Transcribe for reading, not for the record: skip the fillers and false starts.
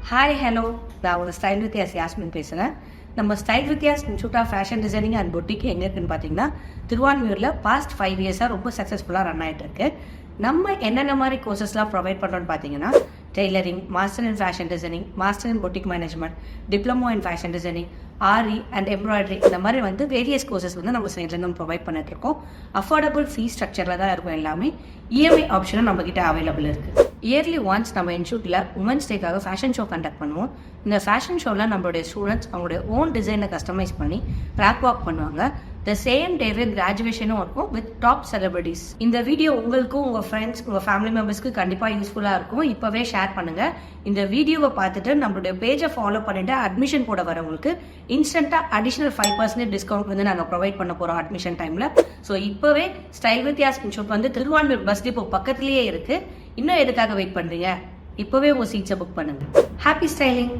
Hi hello, நான் ஒரு style வித்தியாஸ் Yasmin பேசுகிறேன். நம்ம style Vidhyas institute of fashion designing and boutique எங்கே இருக்குன்னு பார்த்தீங்கன்னா திருவான்மியூரில் பாஸ்ட் 5 இயர்ஸாக ரொம்ப சக்ஸஸ்ஃபுல்லாக ரன் ஆகிட்டு இருக்கு. நம்ம என்னென்ன மாதிரி கோர்சஸ்லாம் ப்ரொவைட் பண்ணுறோன்னு பார்த்தீங்கன்னா tailoring, master in fashion designing, master in boutique management, diploma in fashion designing, aari and embroidery, இந்த மாதிரி வேரியஸ் கோர்சஸ் நம்ம சைட்லேருந்து ப்ரொவைட் பண்ணிட்டு இருக்கோம். அஃபோர்டபுள் ஃபீஸ் ஸ்ட்ரக்சரில் தான் இருக்கும். எல்லாமே இஎம்ஐ ஆப்ஷனும் நம்மக்கிட்ட அவைலபிள் இருக்குது. இயர்லி ஒன்ஸ் நம்ம இன்ஸ்டியூட்டில் உமன்ஸ் டேக்காக ஃபேஷன் ஷோ கண்டக்ட் பண்ணுவோம். இந்த ஃபேஷன் ஷோவில் நம்மளுடைய ஸ்டூடெண்ட்ஸ் அவங்களுடைய ஓன் டிசைனை கஸ்டமைஸ் பண்ணி ட்ராக் வாக் பண்ணுவாங்க. த சேம் டேவே கிராஜுவேஷனும் இருக்கும் வித் டாப் செலிபிரிட்டிஸ். இந்த வீடியோ உங்களுக்கும் உங்கள் ஃப்ரெண்ட்ஸ், உங்கள் ஃபேமிலி மெம்பர்ஸ்க்கு கண்டிப்பாக யூஸ்ஃபுல்லாக இருக்கும். இப்போவே ஷேர் பண்ணுங்கள். இந்த வீடியோவை பார்த்துட்டு நம்மளுடைய பேஜை ஃபாலோ பண்ணிவிட்டு அட்மிஷன் போட வரவங்களுக்கு இன்ஸ்டண்ட்டாக அடிஷ்னல் 5% டிஸ்கவுண்ட் நாங்கள் ப்ரொவைட் பண்ண போகிறோம் அட்மிஷன் டைமில். ஸோ இப்போவே style Vidhyas institute Thiruvanmiyur bus depot பக்கத்துலேயே இருக்குது. இன்னும் எதுக்காக வெயிட் பண்ணுறீங்க? இப்போவே உங்கள் சீட்ஸை புக் பண்ணுங்கள். Happy styling.